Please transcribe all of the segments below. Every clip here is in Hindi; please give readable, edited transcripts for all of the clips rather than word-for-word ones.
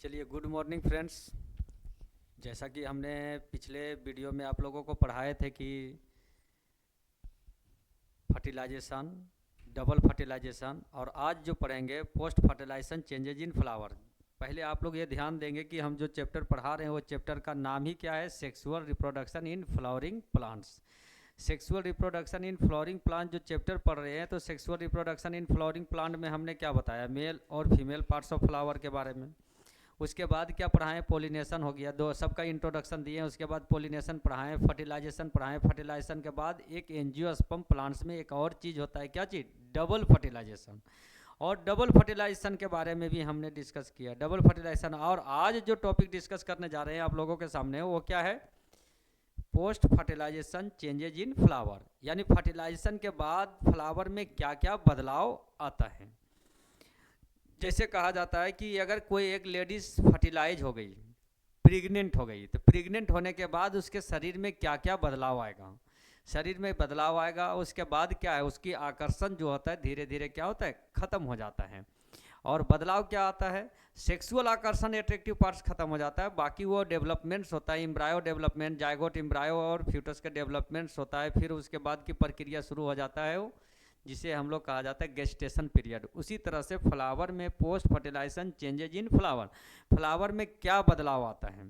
चलिए, गुड मॉर्निंग फ्रेंड्स। जैसा कि हमने पिछले वीडियो में आप लोगों को पढ़ाए थे कि फर्टिलाइजेशन, डबल फर्टिलाइजेशन, और आज जो पढ़ेंगे post fertilisation changes in flower. पहले आप लोग ये ध्यान देंगे कि हम जो चैप्टर पढ़ा रहे हैं वो चैप्टर का नाम ही क्या है, sexual reproduction in flowering plants. Sexual reproduction in flowering plant जो चैप्टर पढ़ रहे हैं, तो sexual reproduction in flowering plant में हमने क्या बताया, मेल और फीमेल पार्ट्स ऑफ फ्लावर के बारे में। उसके बाद क्या पढ़ाएं, पोलिनेशन हो गया, दो सबका इंट्रोडक्शन दिए। उसके बाद पोलिनेशन पढ़ाएं, फर्टिलाइजेशन पढ़ाएं। फर्टिलाइजेशन के बाद एक एंजियोस्पर्म प्लांट्स में एक और चीज़ होता है, क्या चीज़, डबल फर्टिलाइजेशन। और डबल फर्टिलाइजेशन के बारे में भी हमने डिस्कस किया, डबल फर्टिलाइजेशन। और आज जो टॉपिक डिस्कस करने जा रहे हैं आप लोगों के सामने, वो क्या है, post fertilisation changes in flower, यानी फर्टिलाइजेशन के बाद फ्लावर में क्या क्या बदलाव आता है। जैसे कहा जाता है कि अगर कोई एक लेडीज़ फर्टिलाइज हो गई, प्रेग्नेंट हो गई, तो प्रेग्नेंट होने के बाद उसके शरीर में क्या क्या बदलाव आएगा, शरीर में बदलाव आएगा। उसके बाद क्या है, उसकी आकर्षण जो होता है धीरे धीरे क्या होता है, ख़त्म हो जाता है। और बदलाव क्या आता है, सेक्सुअल आकर्षण, एट्रैक्टिव पार्ट्स खत्म हो जाता है। बाकी वो डेवलपमेंट्स होता है, एम्ब्रायो डेवलपमेंट, जायगोट एम्ब्रायो और फ्यूटस के डेवलपमेंट्स होता है। फिर उसके बाद की प्रक्रिया शुरू हो जाता है वो, जिसे हम लोग कहा जाता है गेस्टेशन पीरियड। उसी तरह से फ्लावर में post fertilisation changes in flower, flower में क्या बदलाव आता है।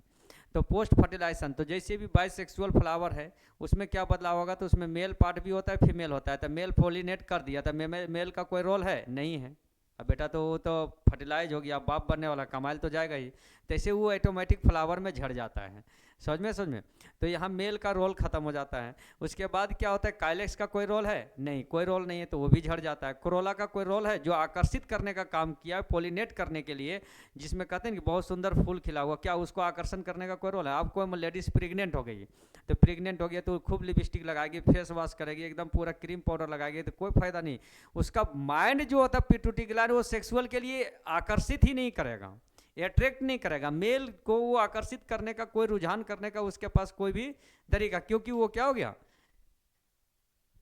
तो पोस्ट फर्टिलाइजेशन, तो जैसे भी बाइसेक्सुअल फ्लावर है उसमें क्या बदलाव होगा, तो उसमें मेल पार्ट भी होता है, फीमेल होता है। तो मेल पोलिनेट कर दिया, तो मेल का कोई रोल है नहीं है। अब बेटा तो वो तो फर्टिलाइज हो गया, बाप बनने वाला, कमाइल तो जाएगा ही, तैसे वो ऑटोमेटिक फ्लावर में झड़ जाता है। समझ में। तो यहाँ मेल का रोल खत्म हो जाता है। उसके बाद क्या होता है, काइलेक्स का कोई रोल है नहीं, कोई रोल नहीं है, तो वो भी झड़ जाता है। कोरोला का कोई रोल है, जो आकर्षित करने का काम किया है, पोलिनेट करने के लिए, जिसमें कहते हैं कि बहुत सुंदर फूल खिला हुआ, क्या उसको आकर्षण करने का कोई रोल है। आपको लेडीज़ प्रेग्नेंट हो गई, तो प्रेग्नेंट हो गया तो खूब लिपस्टिक लगाएगी, फेस वॉश करेगी, एकदम पूरा क्रीम पाउडर लगाएगी, तो कोई फायदा नहीं। उसका माइंड जो होता है पिट्यूटरी ग्लैंड, वो सेक्सुअल के लिए आकर्षित ही नहीं करेगा, अट्रैक्ट नहीं करेगा। मेल को वो आकर्षित करने का, कोई रुझान करने का उसके पास कोई भी तरीका, क्योंकि वो क्या हो गया,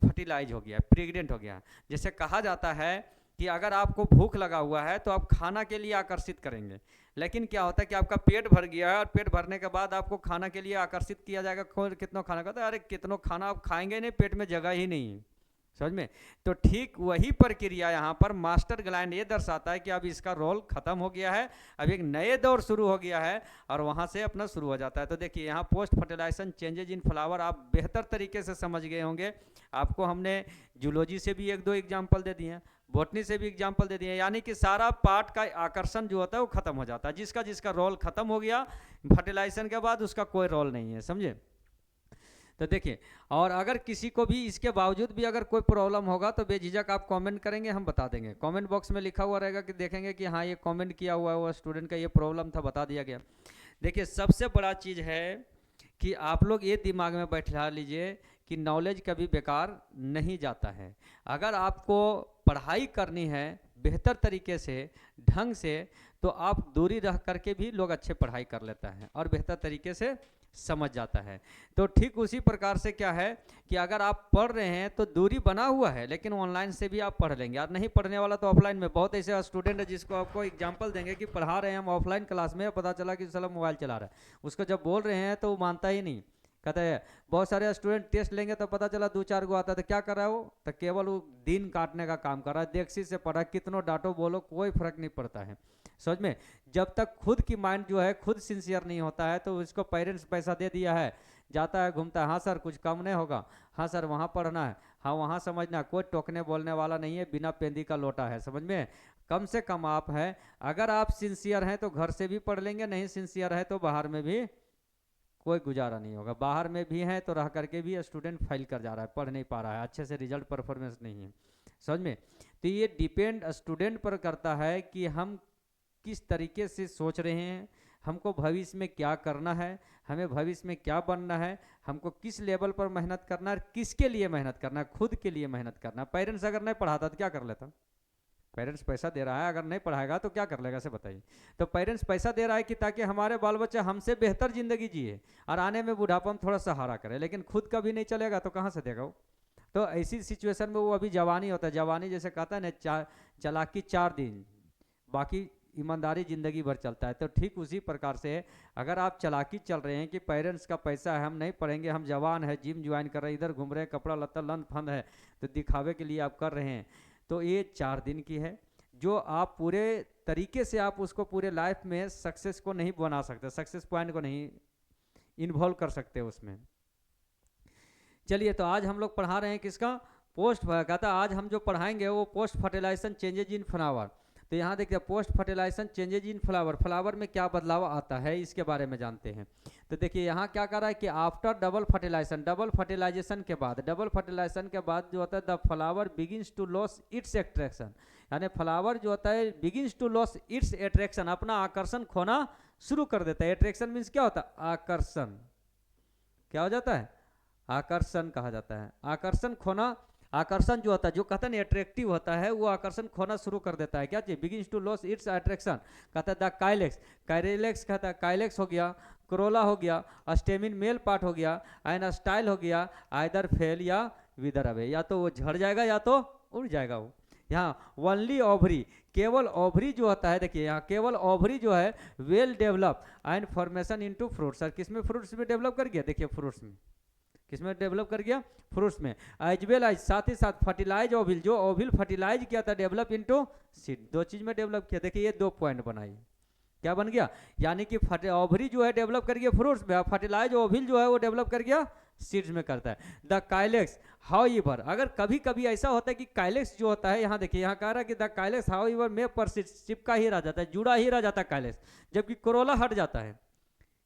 फर्टिलाइज हो गया, प्रेग्नेंट हो गया। जैसे कहा जाता है कि अगर आपको भूख लगा हुआ है तो आप खाना के लिए आकर्षित करेंगे, लेकिन क्या होता है कि आपका पेट भर गया है, और पेट भरने के बाद आपको खाना के लिए आकर्षित किया जाएगा, कितना खाना खाता है, अरे कितना खाना आप खाएंगे नहीं, पेट में जगह ही नहीं है। समझ में। तो ठीक वही प्रक्रिया यहाँ पर मास्टर ग्लैंड ये दर्शाता है कि अब इसका रोल खत्म हो गया है, अब एक नए दौर शुरू हो गया है, और वहाँ से अपना शुरू हो जाता है। तो देखिए यहाँ post fertilisation changes in flower आप बेहतर तरीके से समझ गए होंगे। आपको हमने जूलॉजी से भी एक दो एग्जाम्पल दे दिए हैं, बॉटनी से भी एग्जाम्पल दे दिए, यानी कि सारा पार्ट का आकर्षण जो होता है वो खत्म हो जाता है। जिसका जिसका रोल खत्म हो गया फर्टिलाइजेशन के बाद, उसका कोई रोल नहीं है। समझे। तो देखिए, और अगर किसी को भी इसके बावजूद भी अगर कोई प्रॉब्लम होगा तो बेझिझक आप कमेंट करेंगे, हम बता देंगे। कमेंट बॉक्स में लिखा हुआ रहेगा कि देखेंगे कि हाँ ये कमेंट किया हुआ है, वो स्टूडेंट का ये प्रॉब्लम था, बता दिया गया। देखिए सबसे बड़ा चीज़ है कि आप लोग ये दिमाग में बैठा लीजिए कि नॉलेज कभी बेकार नहीं जाता है। अगर आपको पढ़ाई करनी है बेहतर तरीके से, ढंग से, तो आप दूरी रह करके भी लोग अच्छे पढ़ाई कर लेता है और बेहतर तरीके से समझ जाता है। तो ठीक उसी प्रकार से क्या है कि अगर आप पढ़ रहे हैं तो दूरी बना हुआ है, लेकिन ऑनलाइन से भी आप पढ़ लेंगे। और नहीं पढ़ने वाला तो ऑफलाइन में, बहुत ऐसे स्टूडेंट है जिसको आपको एग्जांपल देंगे कि पढ़ा रहे हैं हम ऑफलाइन क्लास में, पता चला कि साला मोबाइल चला रहा है, उसको जब बोल रहे हैं तो वो मानता ही नहीं, कहते हैं। बहुत सारे स्टूडेंट टेस्ट लेंगे तो पता चला दो चार गो आता है, तो क्या कर रहा है वो, तो केवल वो दिन काटने का काम कर रहा है, देखसी से पढ़ा, कितनों डांटो बोलो कोई फर्क नहीं पड़ता है। समझ में। जब तक खुद की माइंड जो है खुद सिंसियर नहीं होता है, तो उसको पेरेंट्स पैसा दे दिया है, जाता है घूमता है, हाँ सर कुछ कम नहीं होगा, हाँ सर वहाँ पढ़ना है, हाँ वहाँ समझना, कोई टोकने बोलने वाला नहीं है, बिना पेंदी का लोटा है। समझ में। कम से कम आप हैं, अगर आप सिंसियर हैं तो घर से भी पढ़ लेंगे, नहीं सिंसियर है तो बाहर में भी कोई गुजारा नहीं होगा। बाहर में भी हैं तो रह करके भी स्टूडेंट फेल कर जा रहा है, पढ़ नहीं पा रहा है, अच्छे से रिजल्ट परफॉर्मेंस नहीं है। समझ में। तो ये डिपेंड स्टूडेंट पर करता है कि हम किस तरीके से सोच रहे हैं, हमको भविष्य में क्या करना है, हमें भविष्य में क्या बनना है, हमको किस लेवल पर मेहनत करना है, किसके लिए मेहनत करना है, खुद के लिए मेहनत करना है। पेरेंट्स अगर नहीं पढ़ाता तो क्या कर लेता, पेरेंट्स पैसा दे रहा है, अगर नहीं पढ़ाएगा तो क्या कर लेगा से बताइए। तो पेरेंट्स पैसा दे रहा है कि ताकि हमारे बाल बच्चे हमसे बेहतर जिंदगी जिए और आने में बुढ़ापा में थोड़ा सहारा करे, लेकिन खुद का भी नहीं चलेगा तो कहाँ से देगा वो। तो ऐसी सिचुएशन में वो अभी जवानी होता है, जवानी जैसे कहता है ना, चालाकी 4 दिन, बाकी ईमानदारी ज़िंदगी भर चलता है। तो ठीक उसी प्रकार से अगर आप चालाकी चल रहे हैं कि पेरेंट्स का पैसा है, हम नहीं पढ़ेंगे, हम जवान है, जिम ज्वाइन कर रहे हैं, इधर घूम रहे हैं, कपड़ा लत्ता लन फंद है, तो दिखावे के लिए आप कर रहे हैं, तो ये 4 दिन की है, जो आप पूरे तरीके से आप उसको पूरे लाइफ में सक्सेस को नहीं बना सकते, सक्सेस पॉइंट को नहीं इन्वॉल्व कर सकते उसमें। चलिए, तो आज हम लोग पढ़ा रहे हैं किसका, पोस्ट, कहता आज हम जो पढ़ाएंगे वो post fertilisation changes in flower. तो यहाँ देखिए post fertilisation changes in flower, flower में क्या बदलाव आता है इसके बारे में जानते हैं। तो देखिए यहाँ क्या कर रहा है कि after double fertilisation, double fertilisation के बाद, डबल फर्टिलाइजेशन के बाद जो होता है the flower begins to loss its attraction, यानी फ्लावर जो होता है begins to loss its attraction, अपना आकर्षण खोना शुरू कर देता है। एट्रैक्शन मीन्स क्या होता है, आकर्षण, क्या हो जाता है, आकर्षण कहा जाता है, आकर्षण खोना, आकर्षण जो होता है, जो कहते हैं अट्रैक्टिव होता है, वो आकर्षण खोना शुरू कर देता है। क्या चीज, begins to loss its attraction, कहता है द काइलेक्स, काइलेक्स कहता है, काइलेक्स हो गया, क्रोला हो गया, स्टेमिन मेल पार्ट हो गया, एंड स्टाइल हो गया, आइदर फेल या विदर अवे, या तो वो झड़ जाएगा या तो उड़ जाएगा वो। यहाँ ओनली ओवरी, केवल ओवरी जो होता है, देखिए यहाँ केवल ओवरी जो है well develop and formation into fruits, और किसमें, फ्रूट्स में डेवलप कर गया, देखिए फ्रूट्स में, किसमें डेवलप कर गया, फ्रूट्स में, एज वेल एज, साथ ही साथ फर्टिलाइज ओविल, जो ओविल फर्टिलाइज किया था, डेवलप इनटू सीड, 2 चीज में डेवलप किया। देखिए ये 2 पॉइंट बनाई, क्या बन गया, यानी कि ओवरी जो है डेवलप कर गया फ्रूट्स में, फर्टिलाइज ओविल जो है वो डेवलप कर गया सीड्स में करता है। द काइलेक्स हाउएवर, अगर कभी कभी ऐसा होता है कि काइलेक्स जो होता है, यहाँ देखिए यहाँ कह रहा है कि द काइलेक्स हाउएवर में परसिस्ट, चिपका ही रह जाता है, जुड़ा ही रह जाता है काइलेक्स, जबकि कोरोला हट जाता है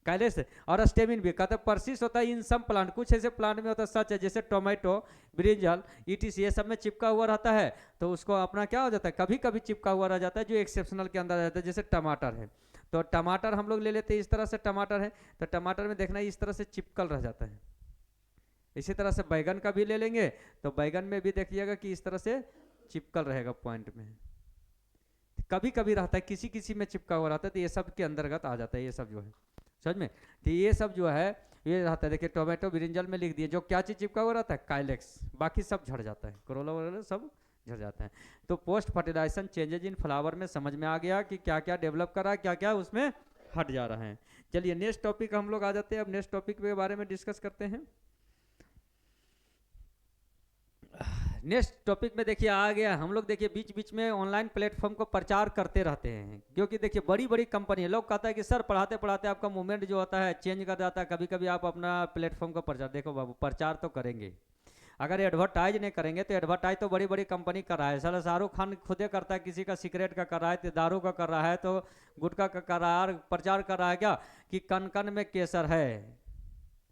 काइलेक्स। और स्टेमिन भी कहते हैं परसिस्ट होता है इन सम प्लांट, कुछ ऐसे प्लांट में होता है सच है, जैसे टोमेटो, ब्रिंजल, ईटीसी, ये सब में चिपका हुआ रहता है, तो उसको अपना क्या हो जाता है, कभी कभी चिपका हुआ रह जाता है, जो एक्सेप्शनल के अंदर रहता है, जैसे टमाटर है, तो टमाटर हम लोग ले लेते हैं इस तरह से, टमाटर है तो टमाटर में देखना इस तरह से चिपकल रह जाता है। इसी तरह से बैगन का भी ले लेंगे तो बैगन में भी देखिएगा कि इस तरह से चिपकल रहेगा पॉइंट में, कभी कभी रहता है, किसी किसी में चिपका हुआ रहता है, तो ये सब के अंतर्गत आ जाता है, ये सब जो है समझ में, तो ये सब जो है ये रहता है। देखिए टोमेटो ब्रिंजल में लिख दिए, जो क्या चीज चिपका हुआ रहता है, काइलेक्स, बाकी सब झड़ जाता है, कोरोला वगैरह सब झड़ जाता है। तो post fertilisation changes in flower में समझ में आ गया कि क्या क्या डेवलप कर रहा है, क्या क्या उसमें हट जा रहा है। चलिए नेक्स्ट टॉपिक हम लोग आ जाते हैं, अब नेक्स्ट टॉपिक के बारे में डिस्कस करते हैं। नेक्स्ट टॉपिक में देखिए आ गया, हम लोग देखिए बीच बीच में ऑनलाइन प्लेटफॉर्म को प्रचार करते रहते हैं, क्योंकि देखिए बड़ी बड़ी कंपनी लोग कहता है कि सर पढ़ाते पढ़ाते आपका मूवमेंट जो होता है चेंज कर जाता है, कभी कभी आप अपना प्लेटफॉर्म का प्रचार, देखो बाबू प्रचार तो करेंगे, अगर एडवर्टाइज नहीं करेंगे तो एडवर्टाइज तो बड़ी बड़ी कंपनी कर रहा है, सर शाहरुख खान खुदे करता है, किसी का सिगरेट का कर रहा है, तो दारू का कर रहा है, तो गुटखा का कर रहा है, प्रचार कर रहा है क्या कि कन कन में केसर है,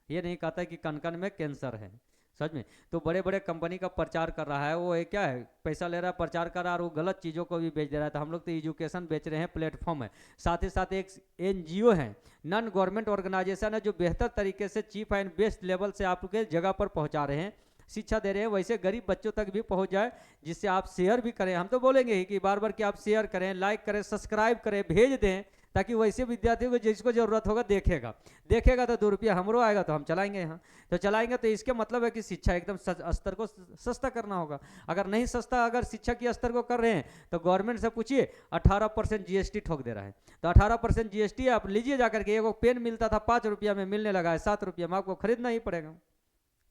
ये नहीं कहता है कि कन कन में कैंसर है, समझ में। तो बड़े बड़े कंपनी का प्रचार कर रहा है, वो एक क्या है, पैसा ले रहा है, प्रचार कर रहा है, और वो गलत चीज़ों को भी बेच दे रहा है। तो हम लोग तो एजुकेशन बेच रहे हैं, प्लेटफॉर्म है, साथ ही साथ एक एनजीओ है, नॉन गवर्नमेंट ऑर्गेनाइजेशन है, जो बेहतर तरीके से चीप एंड बेस्ट लेवल से आपके जगह पर पहुंचा रहे हैं, शिक्षा दे रहे हैं, वैसे गरीब बच्चों तक भी पहुंच जाए, जिससे आप शेयर भी करें, हम तो बोलेंगे ही कि बार बार कि आप शेयर करें, लाइक करें, सब्सक्राइब करें, भेज दें, ताकि वैसे विद्यार्थियों को जिसको जरूरत होगा देखेगा तो 2 रुपया हमरो आएगा तो हम चलाएंगे, यहाँ तो चलाएंगे। तो इसके मतलब है कि शिक्षा एकदम स्तर को सस्ता करना होगा। अगर नहीं सस्ता, अगर शिक्षा के स्तर को कर रहे हैं तो गवर्नमेंट से पूछिए, 18% जीएसटी ठोक दे रहा है, तो 18% जीएसटी आप लीजिए जाकर के, एगो पेन मिलता था 5 रुपया में, मिलने लगा है 7 रुपया में, आपको खरीदना ही पड़ेगा,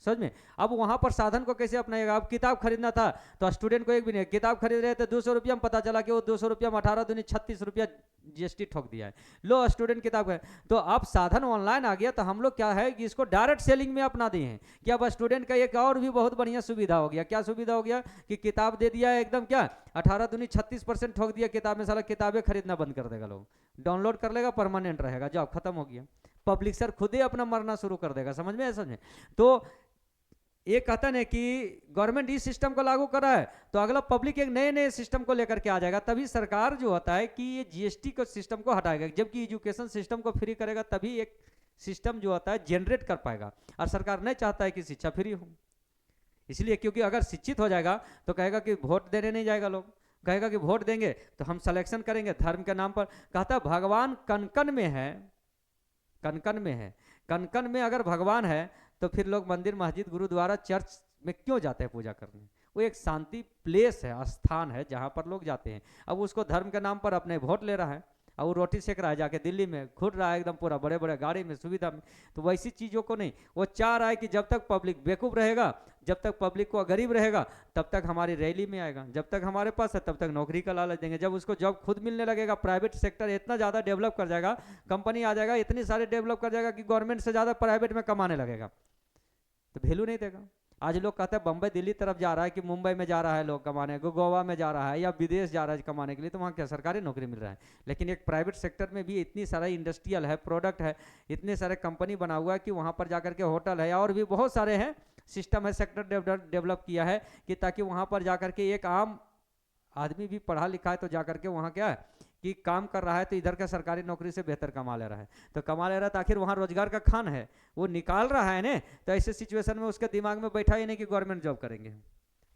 समझ में। अब वहां पर साधन को कैसे अपनाएगा, अब किताब खरीदना था तो स्टूडेंट को एक भी नहीं, किताब खरीद रहे थे 200 रुपया में, पता चला कि वो 200 रुपया में 18 दूनी 36 रुपया जीएसटी ठोक दिया है, लो स्टूडेंट किताब है। तो अब साधन ऑनलाइन आ गया, तो हम लोग क्या है कि इसको डायरेक्ट सेलिंग में अपना दिए हैं कि अब स्टूडेंट का एक और भी बहुत बढ़िया सुविधा हो गया। क्या सुविधा हो गया कि किताब दे दिया है एकदम, क्या 18 दूनी 36% ठोक दिया किताब में, साला किताबें खरीदना बंद कर देगा, लोग डाउनलोड कर लेगा, परमानेंट रहेगा, जॉब खत्म हो गया, पब्लिशर खुद ही अपना मरना शुरू कर देगा, समझ में, समझ में। तो ये कहता है कि गवर्नमेंट इस सिस्टम को लागू कर रहा है, तो अगला पब्लिक एक नए नए सिस्टम को लेकर के आ जाएगा, तभी सरकार जो होता है कि ये जीएसटी को सिस्टम को हटाएगा, जबकि एजुकेशन सिस्टम को फ्री करेगा, तभी एक सिस्टम जो होता है जनरेट कर पाएगा। और सरकार नहीं चाहता है कि शिक्षा फ्री हो, इसलिए, क्योंकि अगर शिक्षित हो जाएगा तो कहेगा कि वोट देने नहीं जाएगा, लोग कहेगा कि वोट देंगे तो हम सिलेक्शन करेंगे धर्म के नाम पर। कहता है भगवान कनकन में है, कनकन में है, कनकन में अगर भगवान है तो फिर लोग मंदिर मस्जिद गुरुद्वारा चर्च में क्यों जाते हैं पूजा करने, वो एक शांति प्लेस है, स्थान है जहाँ पर लोग जाते हैं। अब उसको धर्म के नाम पर अपने वोट ले रहा है और वो रोटी सेक रहा है जाके दिल्ली में, घूर रहा है एकदम पूरा बड़े बड़े गाड़ी में, सुविधा में। तो वैसी चीज़ों को नहीं, वो चाह रहा है कि जब तक पब्लिक बेवकूफ़ रहेगा, जब तक पब्लिक को गरीब रहेगा, तब तक हमारी रैली में आएगा, जब तक हमारे पास है तब तक नौकरी का लालच देंगे। जब उसको जॉब खुद मिलने लगेगा, प्राइवेट सेक्टर इतना ज़्यादा डेवलप कर जाएगा, कंपनी आ जाएगा, इतनी सारे डेवलप कर जाएगा कि गवर्नमेंट से ज़्यादा प्राइवेट में कमाने लगेगा, तो वैल्यू नहीं देगा। आज लोग कहते हैं बम्बई दिल्ली तरफ जा रहा है कि मुंबई में जा रहा है लोग कमाने, गोवा में जा रहा है या विदेश जा रहा है कमाने के लिए, तो वहाँ क्या सरकारी नौकरी मिल रहा है। लेकिन एक प्राइवेट सेक्टर में भी इतनी सारा इंडस्ट्रियल है, प्रोडक्ट है, इतने सारे कंपनी बना हुआ है कि वहाँ पर जाकर के होटल है और भी बहुत सारे हैं, सिस्टम है, सेक्टर डेवलप किया है कि ताकि वहाँ पर जाकर के एक आम आदमी भी पढ़ा लिखा है तो जाकर के वहाँ क्या है कि काम कर रहा है, तो इधर का सरकारी नौकरी से बेहतर कमा ले रहा है, तो कमा ले रहा है तो आखिर वहाँ रोजगार का खान है, वो निकाल रहा है ना। तो ऐसे सिचुएशन में उसके दिमाग में बैठा ही नहीं कि गवर्नमेंट जॉब करेंगे,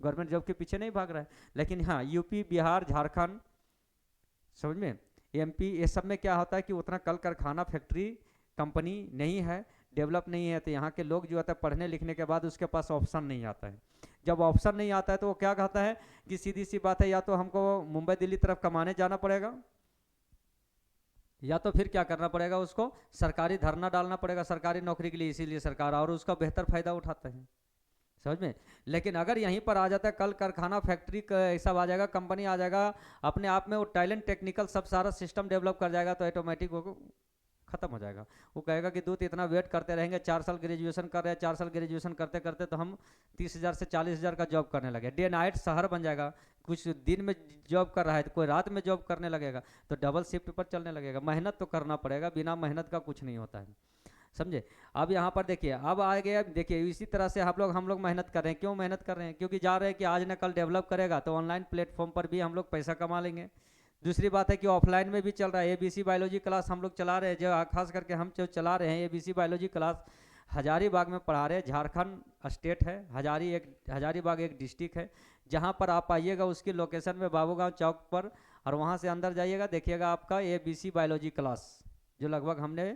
गवर्नमेंट जॉब के पीछे नहीं भाग रहा है। लेकिन हाँ, यूपी, बिहार, झारखंड, समझ में, एमपी, ये सब में क्या होता है कि उतना कल कारखाना, फैक्ट्री, कंपनी नहीं है, डेवलप नहीं है, तो यहाँ के लोग जो होता है पढ़ने लिखने के बाद उसके पास ऑप्शन नहीं आता है। जब ऑप्शन नहीं आता है तो वो क्या कहता है कि सीधी सी बात है, या तो हमको मुंबई दिल्ली तरफ कमाने जाना पड़ेगा, या तो फिर क्या करना पड़ेगा, उसको सरकारी धरना डालना पड़ेगा सरकारी नौकरी के लिए, इसीलिए सरकार और उसका बेहतर फायदा उठाते हैं, समझ में। लेकिन अगर यहीं पर आ जाता है कल कारखाना, फैक्ट्री सब आ जाएगा, कंपनी आ जाएगा, अपने आप में वो टैलेंट, टेक्निकल सब सारा सिस्टम डेवलप कर जाएगा, तो ऑटोमेटिक वो खत्म हो जाएगा। वो कहेगा कि दूत इतना वेट करते रहेंगे, 4 साल ग्रेजुएशन कर रहे हैं, 4 साल ग्रेजुएशन करते करते तो हम 30,000 से 40,000 का जॉब करने लगे, डे नाइट शहर बन जाएगा, कुछ दिन में जॉब कर रहा है तो कोई रात में जॉब करने लगेगा, तो डबल शिफ्ट पर चलने लगेगा। मेहनत तो करना पड़ेगा, बिना मेहनत का कुछ नहीं होता है, समझे। अब यहाँ पर देखिए, अब आ गया, देखिए इसी तरह से हम लोग मेहनत कर रहे हैं। क्यों मेहनत कर रहे हैं? क्योंकि जा रहे हैं कि आज न कल डेवलप करेगा तो ऑनलाइन प्लेटफॉर्म पर भी हम लोग पैसा कमा लेंगे। दूसरी बात है कि ऑफलाइन में भी चल रहा है, एबीसी बायोलॉजी क्लास हम लोग चला रहे हैं, जो खास करके हम जो चला रहे हैं एबीसी बायोलॉजी क्लास हजारीबाग में पढ़ा रहे हैं। झारखंड स्टेट है, हजारीबाग एक डिस्ट्रिक्ट है, जहाँ पर आप आइएगा उसकी लोकेशन में बाबूगांव चौक पर, और वहाँ से अंदर जाइएगा, देखिएगा आपका एबीसी बायोलॉजी क्लास, जो लगभग हमने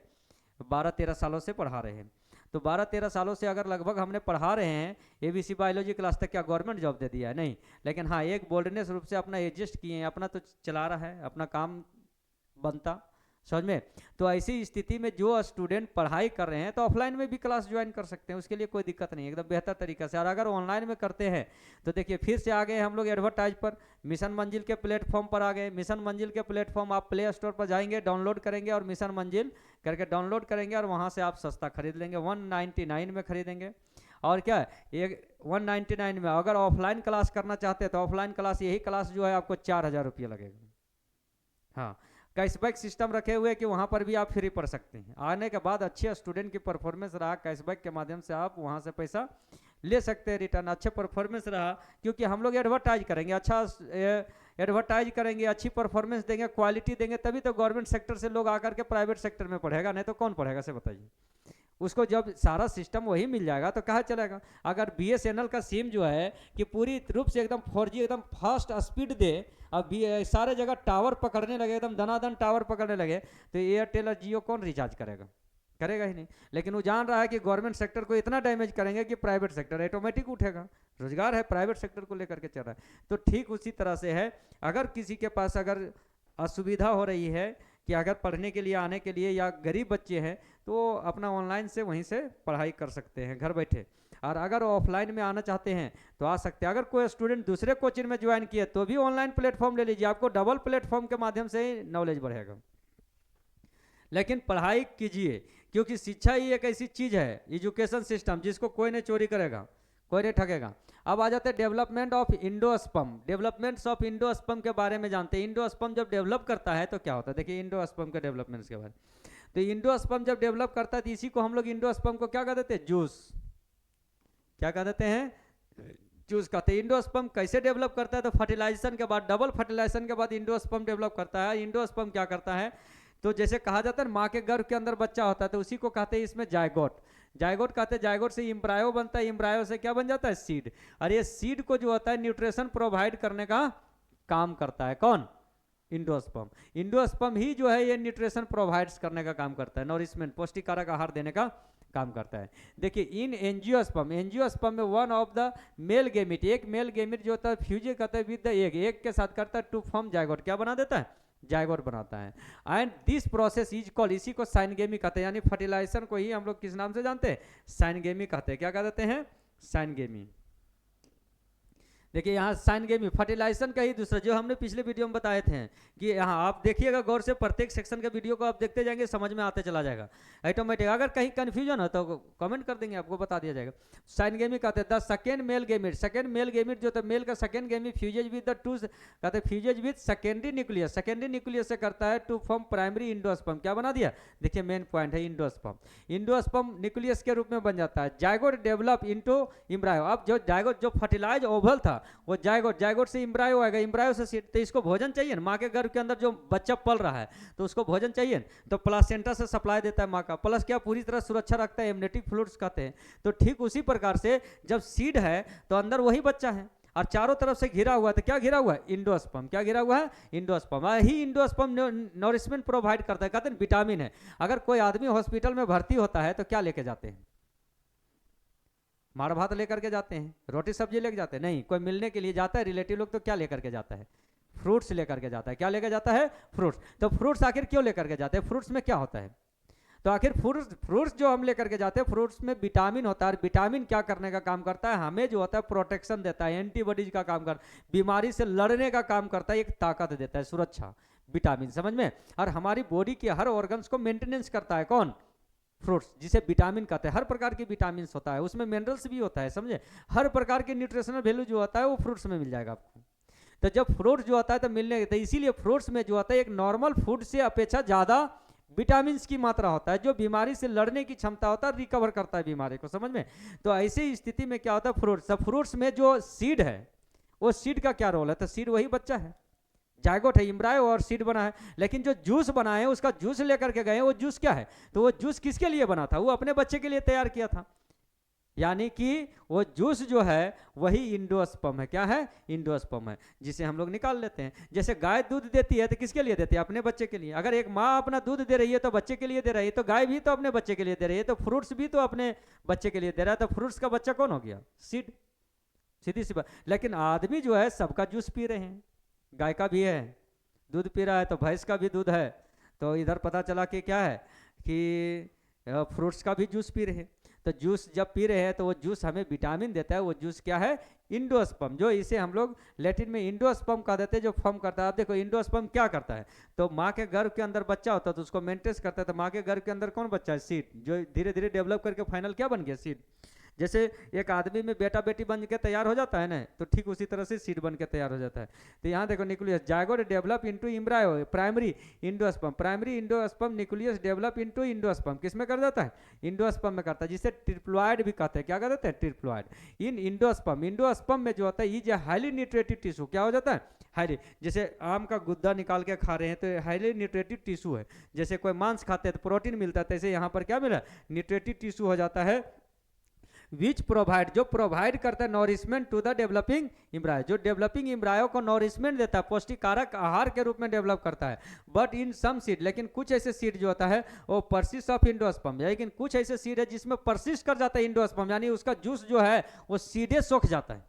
12-13 सालों से पढ़ा रहे हैं। तो 12-13 सालों से अगर लगभग हमने पढ़ा रहे हैं एबीसी बायोलॉजी क्लास तक, क्या गवर्नमेंट जॉब दे दिया है? नहीं। लेकिन हाँ, एक बोल्डनेस रूप से अपना एडजस्ट किए हैं, अपना तो चला रहा है, अपना काम बनता, समझ में। तो ऐसी स्थिति में जो स्टूडेंट पढ़ाई कर रहे हैं तो ऑफलाइन में भी क्लास ज्वाइन कर सकते हैं, उसके लिए कोई दिक्कत नहीं है, एकदम बेहतर तरीके से। और अगर ऑनलाइन में करते हैं तो देखिए फिर से आ गए हम लोग एडवर्टाइज पर, मिशन मंजिल के प्लेटफॉर्म पर आ गए। मिशन मंजिल के प्लेटफॉर्म आप प्ले स्टोर पर जाएंगे, डाउनलोड करेंगे और मिशन मंजिल करके डाउनलोड करेंगे, और वहाँ से आप सस्ता खरीद लेंगे, 199 में खरीदेंगे। और क्या है, एक 199 में अगर ऑफलाइन क्लास करना चाहते हैं तो ऑफलाइन क्लास, यही क्लास जो है आपको 4,000 रुपया लगेगा। हाँ, कैशबैक सिस्टम रखे हुए कि वहाँ पर भी आप फ्री पढ़ सकते हैं। आने के बाद अच्छे स्टूडेंट की परफॉर्मेंस रहा, कैशबैक के माध्यम से आप वहाँ से पैसा ले सकते हैं रिटर्न। अच्छे परफॉर्मेंस रहा, क्योंकि हम लोग एडवर्टाइज करेंगे, अच्छा एडवर्टाइज करेंगे, अच्छी परफॉर्मेंस देंगे, क्वालिटी देंगे, तभी तो गवर्नमेंट सेक्टर से लोग आकर के प्राइवेट सेक्टर में पढ़ेगा, नहीं तो कौन पढ़ेगा से बताइए। उसको जब सारा सिस्टम वही मिल जाएगा तो कहाँ चलेगा। अगर बीएसएनएल का सिम जो है कि पूरी रूप से एकदम 4G एकदम फास्ट स्पीड दे, अब सारे जगह टावर पकड़ने लगे, एकदम दनादन टावर पकड़ने लगे, तो एयरटेल और जियो कौन रिचार्ज करेगा? करेगा ही नहीं। लेकिन वो जान रहा है कि गवर्नमेंट सेक्टर को इतना डैमेज करेंगे कि प्राइवेट सेक्टर ऑटोमेटिक उठेगा, रोजगार है, प्राइवेट सेक्टर को लेकर के चल रहा है। तो ठीक उसी तरह से है, अगर किसी के पास अगर असुविधा हो रही है कि अगर पढ़ने के लिए आने के लिए, या गरीब बच्चे हैं, तो अपना ऑनलाइन से वहीं से पढ़ाई कर सकते हैं घर बैठे। और अगर ऑफलाइन में आना चाहते हैं तो आ सकते हैं। अगर कोई स्टूडेंट दूसरे कोचिंग में ज्वाइन किए तो भी ऑनलाइन प्लेटफॉर्म ले लीजिए, आपको डबल प्लेटफॉर्म के माध्यम से ही नॉलेज बढ़ेगा। लेकिन पढ़ाई कीजिए, क्योंकि शिक्षा ही एक ऐसी चीज है, एजुकेशन सिस्टम, जिसको कोई नहीं चोरी करेगा, कोई नहीं ठगेगा। अब आ जाते हैं development of endosperm. Developments of endosperm के बारे में जानते हैं। इंडोस्पर्म जब डेवलप करता है तो क्या होता है, देखिए इंडोस्पर्म के डेवलपमेंट्स के बारे में। तो इंडोस्पर्म जब डेवलप करता है तो इसी को हम लोग इंडोस्पर्म को क्या कह देते हैं? जूस। क्या कह देते हैं? जूस कहते हैं। इंडोस्पर्म कैसे डेवलप करता है? तो फर्टिलाइजेशन के बाद, डबल फर्टिलाइजेशन के बाद इंडोस्पर्म डेवलप करता है। इंडोस्पर्म क्या करता है, तो जैसे कहा जाता है माँ के गर्भ के अंदर बच्चा होता है, तो उसी को कहते हैं इसमें जायगोट। जायगोट कहते हैं, जायगोट से इम्ब्रायो बनता है, इम्ब्रायो से क्या बन जाता है? सीड। और ये सीड को जो होता है न्यूट्रिशन प्रोवाइड करने का काम करता है। कौन? इंडोस्पर्म। इंडोस्पर्म ही जो है ये न्यूट्रिशन प्रोवाइड्स करने का काम करता है, नॉरिशमेंट, पौष्टिक कारक आहार देने का काम करता है। देखिए इन एंजियोस्पर्म, एंजियोस्पर्म में one of the male gamete, एक मेल गेमिट जो होता है फ्यूज करता है विद द एग के साथ करता है टू फॉर्म जायगोट, क्या बना देता है, जायगोट बनाता है। And this process is called, इसी को साइनगेमी कहते हैं, यानी फर्टिलाइजेशन को ही हम लोग किस नाम से जानते हैं, साइनगेमी कहते हैं। क्या कह देते हैं, साइनगेमी। देखिए यहाँ साइनगेमी फर्टिलाइजेशन का ही दूसरा, जो हमने पिछले वीडियो में बताए थे कि यहाँ आप देखिएगा गौर से, प्रत्येक सेक्शन के वीडियो को आप देखते जाएंगे, समझ में आते चला जाएगा ऑटोमेटिक। अगर कहीं कंफ्यूजन हो तो कमेंट कर देंगे, आपको बता दिया जाएगा। साइनगेमी कहते हैं the second male gamete, second male gamete जो था मेल का सेकेंड गेमी फ्यूजेज विद द टू, कहते हैं fuses with secondary nucleus, secondary nucleus से करता है टू फॉर्म प्राइमरी इंडोस्पर्म। क्या बना दिया, देखिए मेन पॉइंट है इंडोस्पर्म, इंडोस्पर्म न्यूक्लियस के रूप में बन जाता है। जायगोट डेवलप इनटू एम्ब्रायो, अब जो जायगोट जो फर्टिलाइज ओवल था वो जायगोट, जायगोट से एम्ब्रायो आएगा, एम्ब्रायो से सीड, तो इसको भोजन चाहिए ना, माँ के गर्भ के अंदर जो बच्चा पल रहा है तो उसको भोजन चाहिए, तो प्लासेंटा से सप्लाई देता है माँ का, प्लस क्या पूरी तरह सुरक्षा रखता है, एमनेटिक फ्लूइड्स कहते हैं। तो ठीक उसी प्रकार से जब सीड है तो अंदर वही बच्चा है और चारों तरफ से घिरा हुआ है, तो क्या घिरा हुआ है, इंडोस्पर्म, क्या घिरा हुआ है, इंडोस्पर्म। ही इंडोस्पर्म नॉरिशमेंट प्रोवाइड करता है, कहते हैं विटामिन है। अगर कोई आदमी हॉस्पिटल में भर्ती होता है तो क्या लेके जाते हैं, मार भात लेकर के जाते हैं, रोटी सब्जी लेकर जाते हैं, नहीं, कोई मिलने के लिए जाता है रिलेटिव लोग तो क्या लेकर के जाता है, फ्रूट्स लेकर के जाता है। क्या लेकर जाता है, फ्रूट्स। तो फ्रूट्स आखिर क्यों लेकर के जाते हैं, फ्रूट्स में क्या होता है, तो आखिर फ्रूट्स जो हम लेकर के जाते हैं, फ्रूट्स में विटामिन होता है, विटामिन क्या करने का काम करता है, हमें जो होता है प्रोटेक्शन देता है, एंटीबॉडीज का काम करता है, बीमारी से लड़ने का काम करता है, एक ताकत देता है, सुरक्षा, विटामिन, समझ में। और हमारी बॉडी के हर ऑर्गन्स को मेंटेनेंस करता है कौन, फ्रूट्स, जिसे विटामिन कहते हैं। हर प्रकार के विटामिन होता है, उसमें मिनरल्स भी होता है, समझे, हर प्रकार के न्यूट्रिशनल वैल्यू जो होता है वो फ्रूट्स में मिल जाएगा आपको। तो जब फ्रूट जो होता है तो मिलने, तो इसीलिए फ्रूट्स में जो होता है एक नॉर्मल फूड से अपेक्षा ज़्यादा विटामिन की मात्रा होता है, जो बीमारी से लड़ने की क्षमता होता है, रिकवर करता है बीमारी को, समझ में। तो ऐसी स्थिति में क्या होता है, फ्रूट्स, फ्रूट्स में जो सीड है वो सीड का क्या रोल है, तो सीड वही बच्चा है, जायगोट है, एम्ब्रायो और सीड बना है। लेकिन जो जूस बना है उसका जूस लेकर के गए, वो जूस क्या है, तो वो जूस किसके लिए बना था, वो अपने बच्चे के लिए तैयार किया था, यानी कि वो जूस जो है वही इंडोस्पर्म है, क्या है, इंडोस्पर्म है, जिसे हम लोग निकाल लेते हैं। जैसे गाय दूध देती है तो किसके लिए देती है, अपने बच्चे के लिए। अगर एक माँ अपना दूध दे रही है तो बच्चे के लिए दे रही है, तो गाय भी तो अपने बच्चे के लिए दे रही है, तो फ्रूट्स भी तो अपने बच्चे के लिए दे रहा है, तो फ्रूट्स का बच्चा कौन हो गया, सीड, सीधी सी बात। लेकिन आदमी जो है सबका जूस पी रहे हैं, गाय का भी है दूध पी रहा है, तो भैंस का भी दूध है, तो इधर पता चला कि क्या है कि फ्रूट्स का भी जूस पी रहे हैं। तो जूस जब पी रहे हैं तो वो जूस हमें विटामिन देता है, वो जूस क्या है, इंडोस्पर्म, जो इसे हम लोग लैटिन में इंडोस्पर्म कह देते हैं, जो फॉर्म करता है। आप देखो इंडोस्पर्म क्या करता है, तो माँ के गर्भ के अंदर बच्चा होता है तो उसको मेंटेन करता है, तो माँ के गर्भ के अंदर कौन बच्चा है, सीड, जो धीरे धीरे डेवलप करके फाइनल क्या बन गया, सीड। जैसे एक आदमी में बेटा बेटी बन के तैयार हो जाता है ना, तो ठीक उसी तरह से सीड बन के तैयार हो जाता है। तो यहाँ देखो nucleus, zygote develop into embryo, primary endosperm, primary endosperm nucleus develop into endosperm, किस में कर देता है, इंडोस्पर्म में करता है, जिसे ट्रिप्लॉइड भी कहते हैं। क्या कहते हैं, ट्रिप्लॉइड। इन इंडोस्पर्म, इंडोस्पर्म में जो होता है ये हाईली न्यूट्रिटिव टिश्यू, क्या हो जाता है, हाईली, जैसे आम का गुद्दा निकाल के खा रहे हैं तो हाईली न्यूट्रिटिव टिश्यू है। जैसे कोई मांस खाते हैं तो प्रोटीन मिलता है, तैसे यहाँ पर क्या मिला, न्यूट्रिटिव टिश्यू हो जाता है, विच प्रोवाइड, जो प्रोवाइड करता है nourishment to the developing embryo, जो डेवलपिंग एम्ब्रायो को नॉरिशमेंट देता है, पौष्टिकारक आहार के रूप में डेवलप करता है। बट इन सम सीड, लेकिन कुछ ऐसे सीड जो होता है वो परसिस्ट ऑफ इंडोस्पर्म, लेकिन कुछ ऐसे सीड है जिसमें परसिस्ट कर जाता है इंडोस्पर्म, यानी उसका जूस जो है वो सीधे सूख जाता है,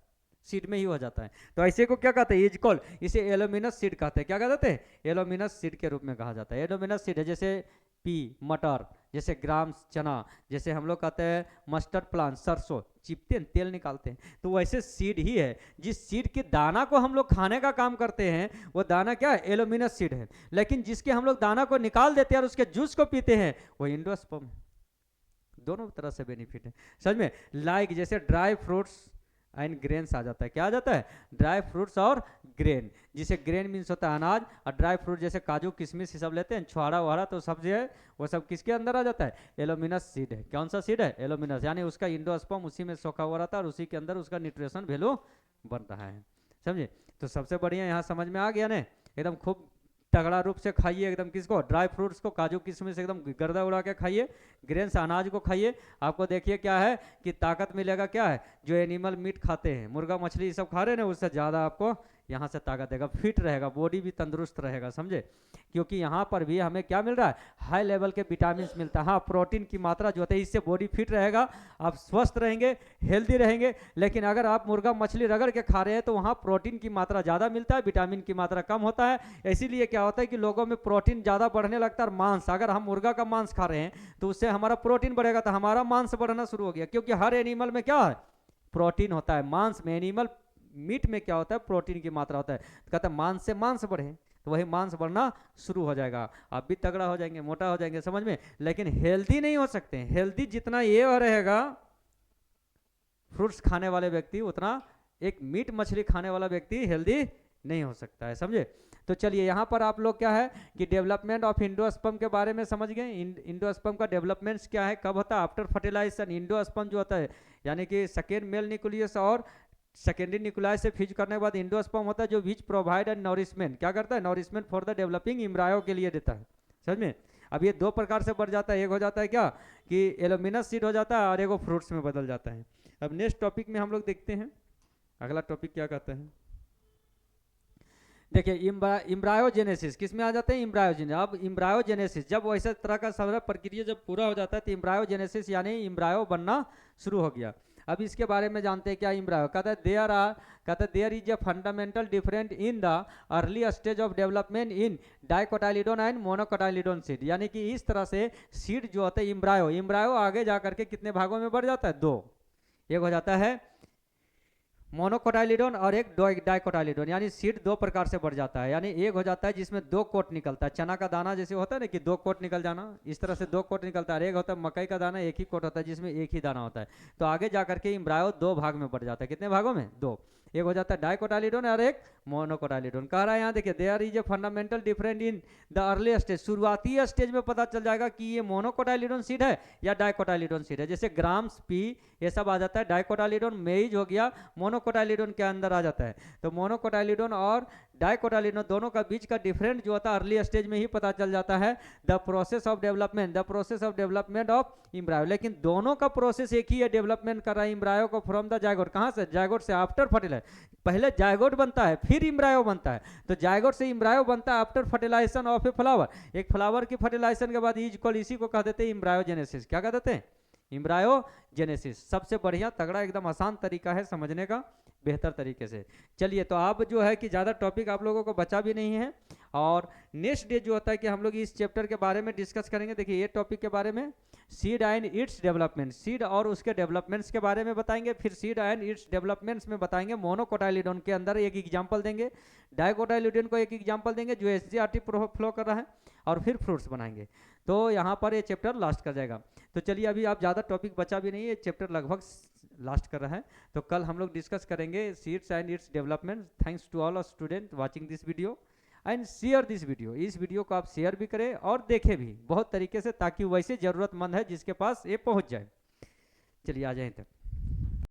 सीड में ही हो जाता है। तो ऐसे को क्या कहते हैं, इज कॉल्ड, इसे एलोमिनस सीड कहते हैं। क्या कहते हैं, एलोमिनस सीड के रूप में कहा जाता है। एलोमिनस सीड है जैसे पी, मटर, जैसे ग्राम चना, जैसे हम लोग कहते हैं मस्टर्ड प्लांट, सरसों चिपते हैं, तेल निकालते हैं, तो वैसे सीड ही है। जिस सीड के दाना को हम लोग खाने का काम करते हैं वो दाना क्या है, एलोमिनस सीड है। लेकिन जिसके हम लोग दाना को निकाल देते हैं और उसके जूस को पीते हैं वो इंडोस्पर्म है। दोनों तरह से बेनिफिट है, समझ में। लाइक जैसे ड्राई फ्रूट्स एंड ग्रेन्स आ जाता है, क्या आ जाता है, ड्राई फ्रूट्स और ग्रेन, जिसे ग्रेन मीन्स होता है अनाज, और ड्राई फ्रूट जैसे काजू किशमिश ये सब लेते हैं, छुआड़ा वहाड़ा, तो सब जो है वो सब किसके अंदर आ जाता है, एलोमिनस सीड है। कौन सा सीड है, एलोमिनस, यानी उसका इंडोस्पर्म उसी में सोखा हुआ रहता है और उसी के अंदर उसका न्यूट्रिशन वैल्यू बन रहा है, समझे। तो सबसे बढ़िया यहाँ समझ में आ गया ना, एकदम खूब तगड़ा रूप से खाइए एकदम, किसको, ड्राई फ्रूट्स को, काजू किशमिश एकदम गर्दा उड़ा के खाइए, ग्रेन्स अनाज को खाइए। आपको देखिए क्या है कि ताकत मिलेगा, क्या है, जो एनिमल मीट खाते हैं, मुर्गा मछली ये सब खा रहे हैं ना, उससे ज़्यादा आपको यहाँ से ताकत देगा, फिट रहेगा, बॉडी भी तंदुरुस्त रहेगा, समझे। क्योंकि यहाँ पर भी हमें क्या मिल रहा है, हाई लेवल के विटामिन मिलता है। हाँ, प्रोटीन की मात्रा जो होता है, इससे बॉडी फिट रहेगा, आप स्वस्थ रहेंगे, हेल्दी रहेंगे। लेकिन अगर आप मुर्गा मछली रगड़ के खा रहे हैं तो वहाँ प्रोटीन की मात्रा ज़्यादा मिलता है, विटामिन की मात्रा कम होता है। इसीलिए क्या होता है कि लोगों में प्रोटीन ज़्यादा बढ़ने लगता है। और मांस, अगर हम मुर्गा का मांस खा रहे हैं तो उससे हमारा प्रोटीन बढ़ेगा, तो हमारा मांस बढ़ना शुरू हो गया। क्योंकि हर एनिमल में क्या है, प्रोटीन होता है। मांस में, एनिमल मीट में क्या होता है, प्रोटीन की मात्रा होता है। तो कहता है मांस से मांस बढ़े, तो वही मांस बढ़ना शुरू हो जाएगा, आप भी तगड़ा हो जाएंगे, मोटा हो जाएंगे, समझ में। लेकिन हेल्दी नहीं हो सकते। हेल्दी जितना ये रहेगा फ्रूट्स खाने वाले व्यक्ति, उतना एक मीट मछली खाने वाला व्यक्ति हेल्दी नहीं हो सकता है, समझे। तो चलिए यहाँ पर आप लोग क्या है कि डेवलपमेंट ऑफ इंडोस्पर्म के बारे में समझ गए। इंडोस्पर्म का डेवलपमेंट क्या है, कब होता है, आफ्टर फर्टिलाइजेशन। इंडोस्पर्म जो होता है यानी कि सेकेंड मेल न्यूक्लियस और सेकेंडरी न्यूक्लियाई से फ्यूज करने के बाद इंडोस्पर्म होता है, जो विच प्रोवाइड एंड नॉरिशमेंट, क्या करता है, nourishment for the developing embryo के लिए देता है, समझ में। अब ये दो प्रकार से बढ़ जाता है, एक हो जाता है क्या कि एलुमिनस सीड हो जाता है और एक फ्रूट्स में बदल जाता है। अब नेक्स्ट टॉपिक में हम लोग देखते हैं, अगला टॉपिक क्या कहता है। देखिए इम्ब्रायोजेनेसिस किस में आ जाते हैं, इम्ब्रायोजेनेसिस। अब इम्ब्रायोजेनेसिस जब वैसे तरह का सारा प्रक्रिया जब पूरा हो जाता है तो इम्ब्रायोजेनेसिस यानी इम्ब्रायो बनना शुरू हो गया। अब इसके बारे में जानते हैं क्या इम्ब्रायो, कहता है there is a fundamental different in the early stage of development in dicotyledon and monocotyledon seed. यानी कि इस तरह से सीड जो होता है इम्ब्रायो आगे जा करके कितने भागों में बढ़ जाता है, दो। एक हो जाता है मोनोकोटाइलिडोन और एक डाइकोटाइलिडोन, यानी सीड दो प्रकार से बढ़ जाता है। यानी एक हो जाता है जिसमें दो कोट निकलता है, चना का दाना जैसे होता है ना कि दो कोट निकल जाना, इस तरह से दो कोट निकलता है। एक होता है मकई का दाना, एक ही कोट होता है जिसमें एक ही दाना होता है। तो आगे जा करके इम्ब्रायो दो भाग में बढ़ जाता है, कितने भागों में, दो। एक हो जाता है डाइकोटाइलिडोन और एक मोनोकोटाइलिडोन। कह रहा है यहाँ देखिए there is a fundamental different in the early stage. शुरुआती स्टेज में पता चल जाएगा कि ये मोनोकोटाइलिडोन सीड है या डाइकोटाइलिडोन सीड है। जैसे ग्राम्स पी ये सब आ जाता है, डाइकोटाइलिडोन मेज हो गया, मोनोकोटाइलिडोन के अंदर आ जाता है। तो मोनोकोटाइलिडोन और डाइकोटाइलिडोन दोनों का बीच का डिफरेंट जो होता है अर्ली स्टेज में ही पता चल जाता है। The process of development of embryo. लेकिन दोनों का प्रोसेस एक ही है, डेवलपमेंट कर रहा है इम्ब्रायो को फ्रॉम द जायगोट। कहाँ से, जायगोट से आफ्टर फर्टिलाइजेशन। पहले जायगोट बनता है फिर इम्ब्रायो बनता है। तो जायगोट से इम्ब्रायो बनता है after fertilization of a flower. एक फ्लावर की फर्टिलाइजेशन के बाद इसी को कह देते हैं इम्ब्रायोजेनेसिस। क्या कह देते हैं, इम्ब्रायोजेनेसिस। सबसे बढ़िया तगड़ा एकदम आसान तरीका है समझने का, बेहतर तरीके से। चलिए तो आप जो है कि ज़्यादा टॉपिक आप लोगों को बचा भी नहीं है। और नेक्स्ट डे जो होता है कि हम लोग इस चैप्टर के बारे में डिस्कस करेंगे। देखिए ये टॉपिक के बारे में seed and its development, seed और उसके डेवलपमेंट्स के बारे में बताएंगे। फिर सीड एंड इट्स डेवलपमेंट्स में बताएंगे मोनोकोटाइलिडोन के अंदर एक एग्जाम्पल देंगे, डाइकोटाइलिडोन को एक एग्जाम्पल देंगे जो एसजीआरटी फ्लो कर रहा है, और फिर फ्रूट्स बनाएंगे। तो यहाँ पर ये चैप्टर लास्ट कर जाएगा। तो चलिए अभी आप ज़्यादा टॉपिक बचा भी नहीं है, ये चैप्टर लगभग लास्ट कर रहा है। तो कल हम लोग डिस्कस करेंगे seeds and its development. Thanks to all student watching this video and share this video. इस वीडियो को आप शेयर भी करें और देखें भी बहुत तरीके से, ताकि वैसे ज़रूरतमंद है जिसके पास ये पहुंच जाए। चलिए आ जाए तक।